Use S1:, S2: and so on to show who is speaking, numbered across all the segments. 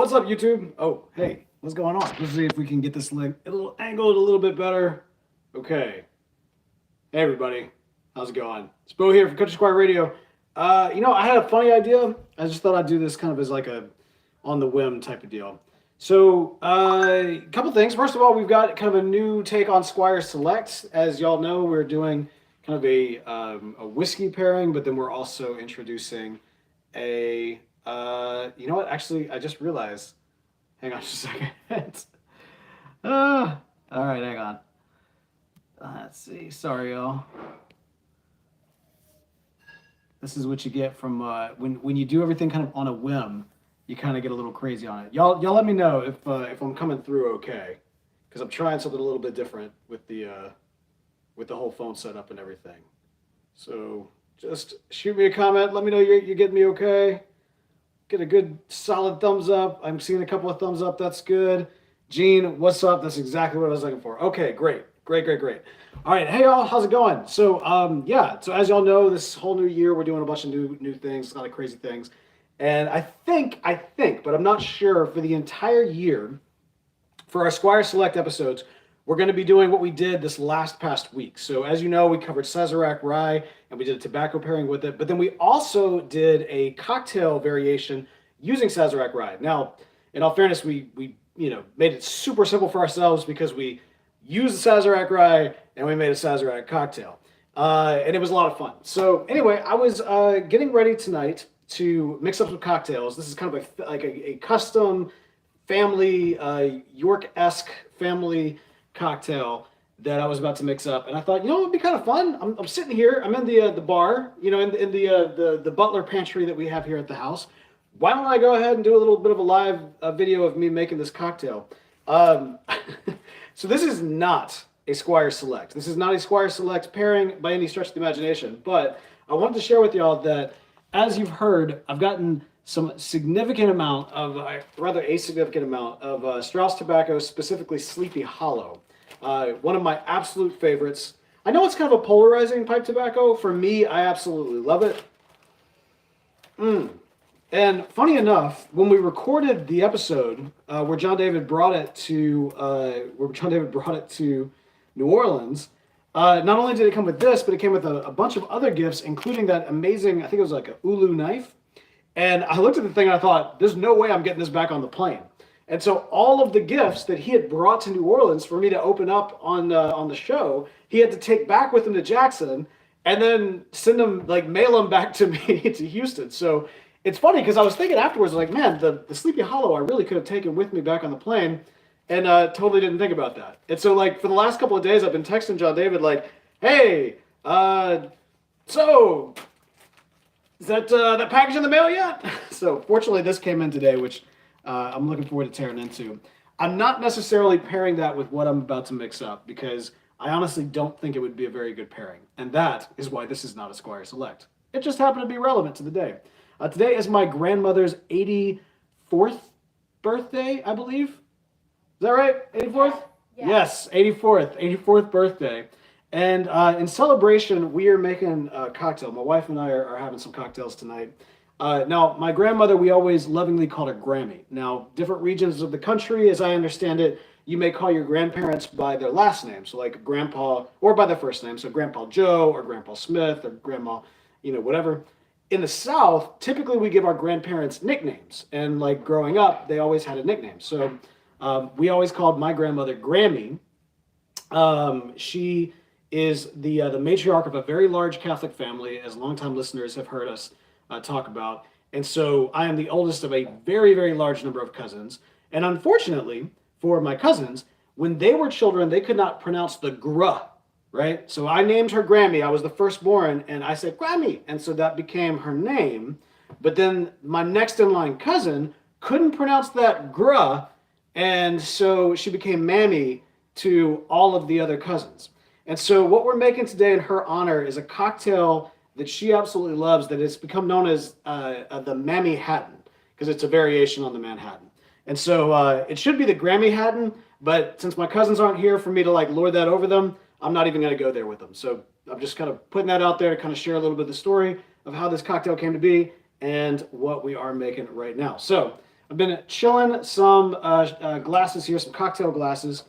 S1: What's up, YouTube? Oh, hey, what's going on? Let's see if we can get this link a little angled a little bit better. Okay. Hey, everybody. How's it going? It's Bo here from Country Squire Radio. I had a funny idea. I just thought I'd do this kind of as like a on the whim type of deal. So, a couple things. First of all, we've got kind of a new take on Squire Select. As y'all know, we're doing kind of a whiskey pairing, but then we're also introducing you know what? Actually, I just realized. Hang on just a second. All right, hang on. Let's see. Sorry, y'all. This is what you get from when you do everything kind of on a whim. You kind of get a little crazy on it. Y'all let me know if I'm coming through okay, because I'm trying something a little bit different with the whole phone setup and everything. So just shoot me a comment. Let me know you're getting me okay. Get a good solid thumbs up. I'm seeing a couple of thumbs up. That's good. Gene, what's up? That's exactly what I was looking for. Okay, great. All right, hey y'all, how's it going? So so as y'all know, this whole new year we're doing a bunch of new things, a lot of crazy things. And I think, but I'm not sure, for the entire year, for our Squire Select episodes, we're going to be doing what we did this past week. So as you know, we covered Sazerac Rye and we did a tobacco pairing with it. But then we also did a cocktail variation using Sazerac Rye. Now, in all fairness, we made it super simple for ourselves because we used the Sazerac Rye and we made a Sazerac cocktail. And it was a lot of fun. So anyway, I was getting ready tonight to mix up some cocktails. This is kind of a custom family, York-esque family cocktail that I was about to mix up, and I thought, it'd be kind of fun. I'm sitting here. I'm in the bar, in the butler pantry that we have here at the house. Why don't I go ahead and do a little bit of a live video of me making this cocktail? So this is not a Squire Select. This is not a Squire Select pairing by any stretch of the imagination, but I wanted to share with y'all that, as you've heard, I've gotten some significant amount of, rather a significant amount of Strauss tobacco, specifically Sleepy Hollow. One of my absolute favorites. I know it's kind of a polarizing pipe tobacco. For me, I absolutely love it. And funny enough, when we recorded the episode where John David brought it to New Orleans, not only did it come with this, but it came with a bunch of other gifts, including that amazing, I think it was like a Ulu knife. And I looked at the thing and I thought, there's no way I'm getting this back on the plane. And so all of the gifts that he had brought to New Orleans for me to open up on the show, he had to take back with him to Jackson and then send them, mail them back to me to Houston. So it's funny because I was thinking afterwards, man, the Sleepy Hollow I really could have taken with me back on the plane, and totally didn't think about that. And so for the last couple of days, I've been texting John David hey, so is that package in the mail yet? So fortunately, this came in today, which I'm looking forward to tearing into. I'm not necessarily pairing that with what I'm about to mix up because I honestly don't think it would be a very good pairing. And that is why this is not a Squire Select. It just happened to be relevant to the day. Today is my grandmother's 84th birthday, I believe. Is that right? 84th?
S2: Yeah.
S1: Yes, 84th birthday. And in celebration, we are making a cocktail. My wife and I are having some cocktails tonight. Now, my grandmother, we always lovingly called her Grammy. Now, different regions of the country, as I understand it, you may call your grandparents by their last name. So like Grandpa, or by their first name. So Grandpa Joe, or Grandpa Smith, or Grandma, whatever. In the South, typically we give our grandparents nicknames. And growing up, they always had a nickname. So we always called my grandmother Grammy. She is the matriarch of a very large Catholic family, as longtime listeners have heard us talk about. And so I am the oldest of a very, very large number of cousins. And unfortunately, for my cousins, when they were children, they could not pronounce the gr, right? So I named her Grammy. I was the firstborn, and I said Grammy. And so that became her name. But then my next in line cousin couldn't pronounce that gr, and so she became Mammy to all of the other cousins. And so what we're making today in her honor is a cocktail that she absolutely loves, that has become known as the Mammy Hatton, because it's a variation on the Manhattan. And so it should be the Grammy Hatton, but since my cousins aren't here for me to lord that over them, I'm not even going to go there with them. So I'm just kind of putting that out there to kind of share a little bit of the story of how this cocktail came to be and what we are making right now. So I've been chilling some glasses here, some cocktail glasses.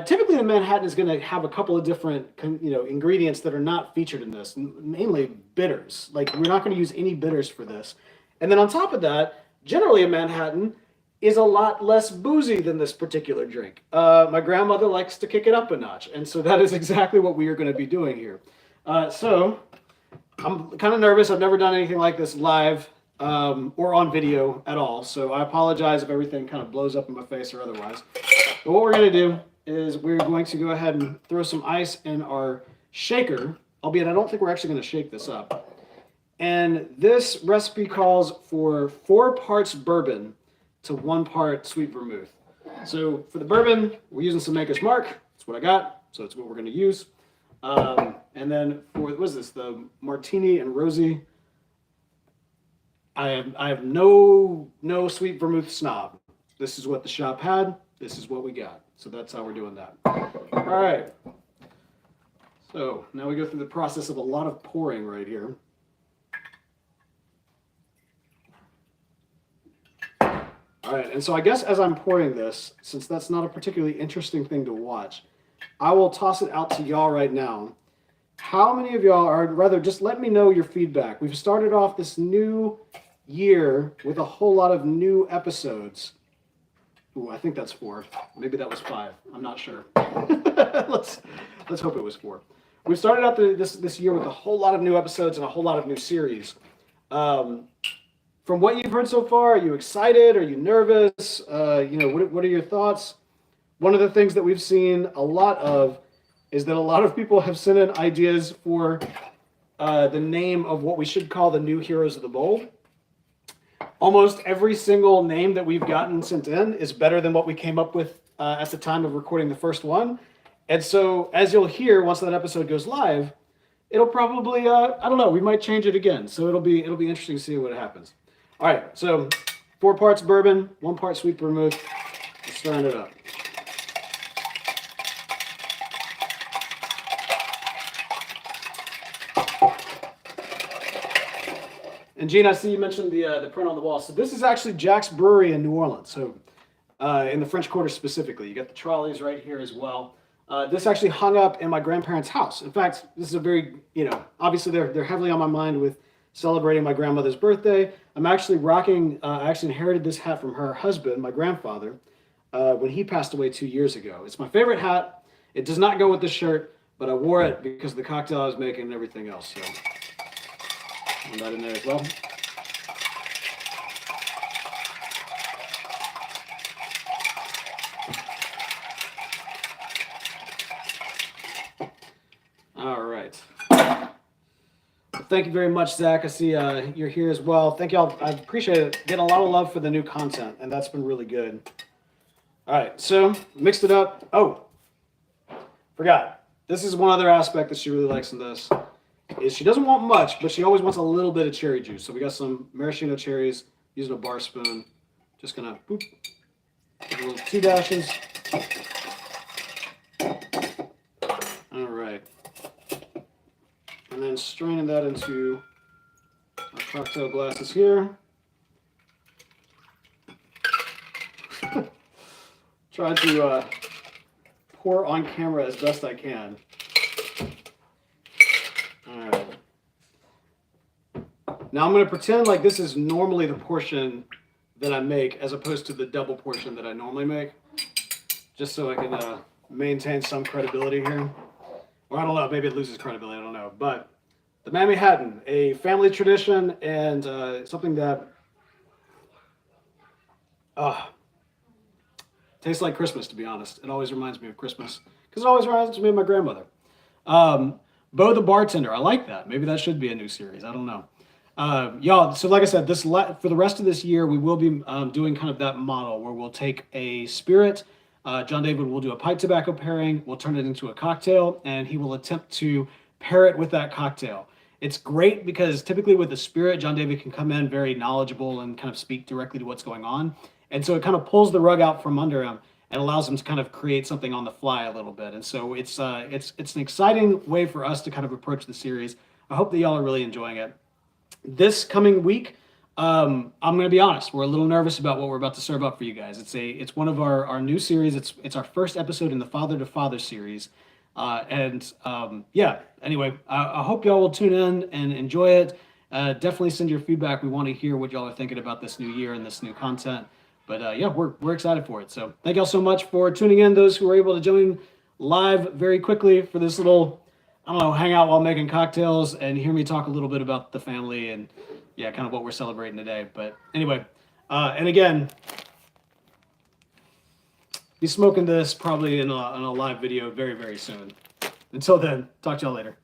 S1: Typically, the Manhattan is going to have a couple of different, ingredients that are not featured in this, mainly bitters. Like we're not going to use any bitters for this. And then on top of that, generally a Manhattan is a lot less boozy than this particular drink. My grandmother likes to kick it up a notch, and so that is exactly what we are going to be doing here. So I'm kind of nervous. I've never done anything like this live or on video at all, so I apologize if everything kind of blows up in my face or otherwise. But what we're going to do is we're going to go ahead and throw some ice in our shaker, albeit I don't think we're actually going to shake this up. And this recipe calls for 4 parts bourbon to 1 part sweet vermouth. So for the bourbon, we're using some Maker's Mark. That's what I got, so that's what we're going to use. And then for, what is this, the Martini and Rosie, I have no sweet vermouth snob. This is what the shop had. This is what we got. So that's how we're doing that. All right. So now we go through the process of a lot of pouring right here. All right, and so I guess as I'm pouring this, since that's not a particularly interesting thing to watch, I will toss it out to y'all right now. How many of y'all are, rather just let me know your feedback. We've started off this new year with a whole lot of new episodes. Ooh, I think that's 4. Maybe that was 5. I'm not sure. Let's hope it was 4. We started out this year with a whole lot of new episodes and a whole lot of new series. From what you've heard so far, are you excited? Are you nervous? What are your thoughts? One of the things that we've seen a lot of is that a lot of people have sent in ideas for the name of what we should call the new heroes of the bowl. Almost every single name that we've gotten sent in is better than what we came up with at the time of recording the first one. And so as you'll hear, once that episode goes live, it'll probably, I don't know, we might change it again. So it'll be interesting to see what happens. All right, so 4 parts bourbon, 1 part sweet vermouth. Let's stir it up. And Gene, I see you mentioned the print on the wall. So this is actually Jack's Brewery in New Orleans. So in the French Quarter specifically, you got the trolleys right here as well. This actually hung up in my grandparents' house. In fact, this is a very, obviously they're heavily on my mind with celebrating my grandmother's birthday. I'm actually rocking, I actually inherited this hat from her husband, my grandfather, when he passed away 2 years ago. It's my favorite hat. It does not go with the shirt, but I wore it because of the cocktail I was making and everything else. So put that in there as well. All right. Thank you very much, Zach. I see you're here as well. Thank y'all. I appreciate it. Getting a lot of love for the new content, and that's been really good. All right, so mixed it up. Oh, forgot. This is one other aspect that she really likes in this. Is she doesn't want much, but she always wants a little bit of cherry juice. So we got some maraschino cherries using a bar spoon. Just gonna boop, a little 2 dashes. All right. And then straining that into our cocktail glasses here. Trying to pour on camera as best I can. All right. Now I'm going to pretend like this is normally the portion that I make as opposed to the double portion that I normally make, just so I can maintain some credibility here. Or I don't know, maybe it loses credibility, I don't know. But the Manhattan, a family tradition and something that tastes like Christmas, to be honest. It always reminds me of Christmas because it always reminds me of my grandmother. Bo the Bartender, I like that. Maybe that should be a new series, I don't know. Y'all, so like I said, for the rest of this year, we will be doing kind of that model where we'll take a spirit. John David will do a pipe tobacco pairing. We'll turn it into a cocktail, and he will attempt to pair it with that cocktail. It's great because typically with the spirit, John David can come in very knowledgeable and kind of speak directly to what's going on. And so it kind of pulls the rug out from under him and allows him to kind of create something on the fly a little bit. And so it's an exciting way for us to kind of approach the series. I hope that y'all are really enjoying it. This coming week, I'm gonna be honest. We're a little nervous about what we're about to serve up for you guys. It's one of our new series. It's our first episode in the Father to Father series, and yeah. Anyway, I hope y'all will tune in and enjoy it. Definitely send your feedback. We want to hear what y'all are thinking about this new year and this new content. But yeah, we're excited for it. So thank y'all so much for tuning in. Those who were able to join live very quickly for this little, I don't know, hang out while making cocktails and hear me talk a little bit about the family and yeah, kind of what we're celebrating today. But anyway, and again, be smoking this probably in a live video very, very soon. Until then, talk to y'all later.